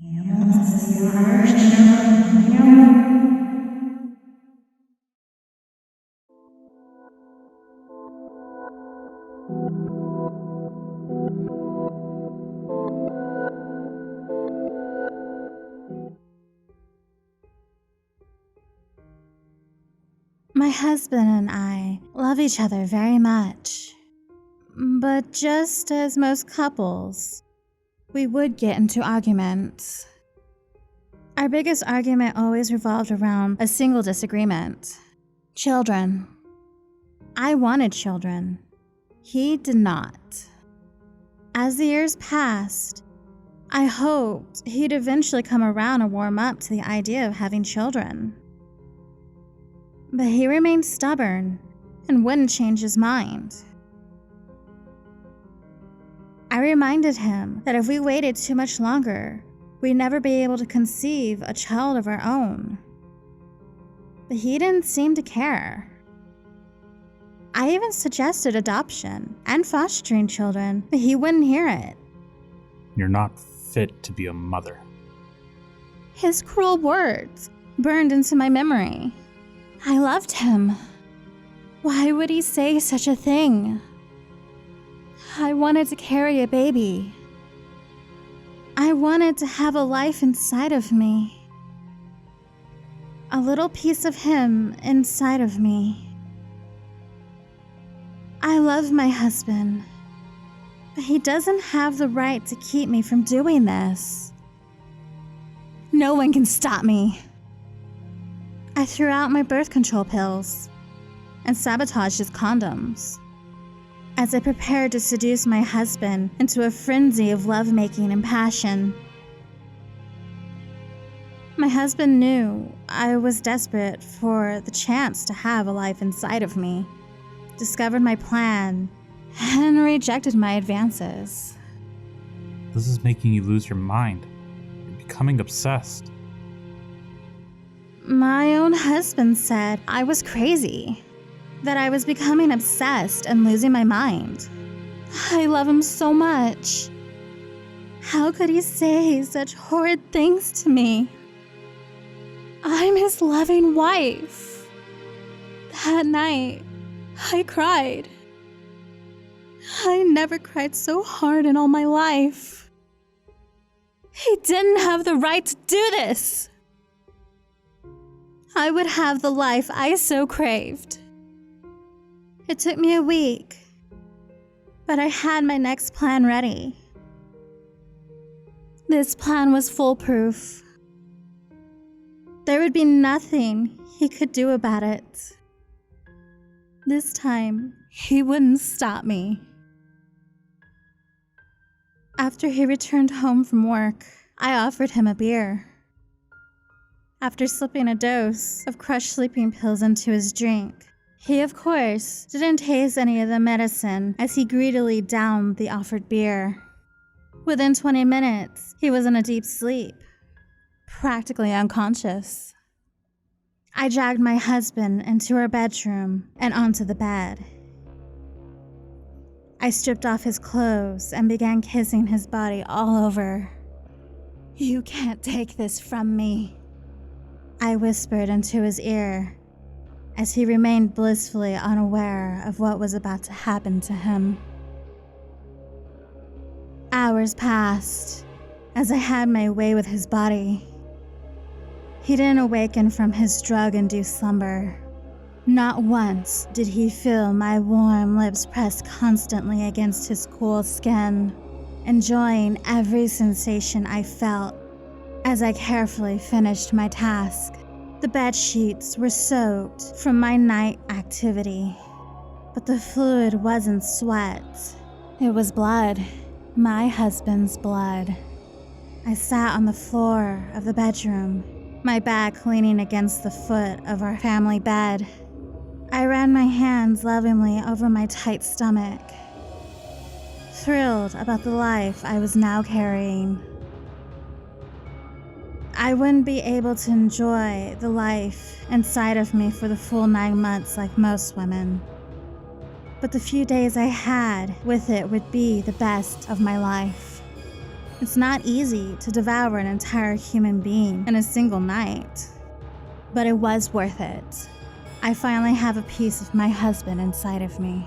My husband and I love each other very much. But just as most couples, we would get into arguments. Our biggest argument always revolved around a single disagreement: children. I wanted children. He did not. As the years passed, I hoped he'd eventually come around and warm up to the idea of having children. But he remained stubborn and wouldn't change his mind. I reminded him that if we waited too much longer, we'd never be able to conceive a child of our own. But he didn't seem to care. I even suggested adoption and fostering children, but he wouldn't hear it. You're not fit to be a mother. His cruel words burned into my memory. I loved him. Why would he say such a thing? I wanted to carry a baby. I wanted to have a life inside of me. A little piece of him inside of me. I love my husband, but he doesn't have the right to keep me from doing this. No one can stop me. I threw out my birth control pills and sabotaged his condoms as I prepared to seduce my husband into a frenzy of lovemaking and passion. My husband knew I was desperate for the chance to have a life inside of me, discovered my plan, and rejected my advances. This is making you lose your mind. You're becoming obsessed. My own husband said I was crazy, that I was becoming obsessed and losing my mind. I love him so much. How could he say such horrid things to me? I'm his loving wife. That night, I cried. I never cried so hard in all my life. He didn't have the right to do this. I would have the life I so craved. It took me a week, but I had my next plan ready. This plan was foolproof. There would be nothing he could do about it. This time, he wouldn't stop me. After he returned home from work, I offered him a beer. After slipping a dose of crushed sleeping pills into his drink, he, of course, didn't taste any of the medicine as he greedily downed the offered beer. Within 20 minutes, he was in a deep sleep, practically unconscious. I dragged my husband into our bedroom and onto the bed. I stripped off his clothes and began kissing his body all over. "You can't take this from me," I whispered into his ear as he remained blissfully unaware of what was about to happen to him. Hours passed as I had my way with his body. He didn't awaken from his drug-induced slumber. Not once did he feel my warm lips pressed constantly against his cool skin, enjoying every sensation I felt as I carefully finished my task. The bed sheets were soaked from my night activity, but the fluid wasn't sweat. It was blood, my husband's blood. I sat on the floor of the bedroom, my back leaning against the foot of our family bed. I ran my hands lovingly over my tight stomach, thrilled about the life I was now carrying. I wouldn't be able to enjoy the life inside of me for the full 9 months like most women, but the few days I had with it would be the best of my life. It's not easy to devour an entire human being in a single night, but it was worth it. I finally have a piece of my husband inside of me.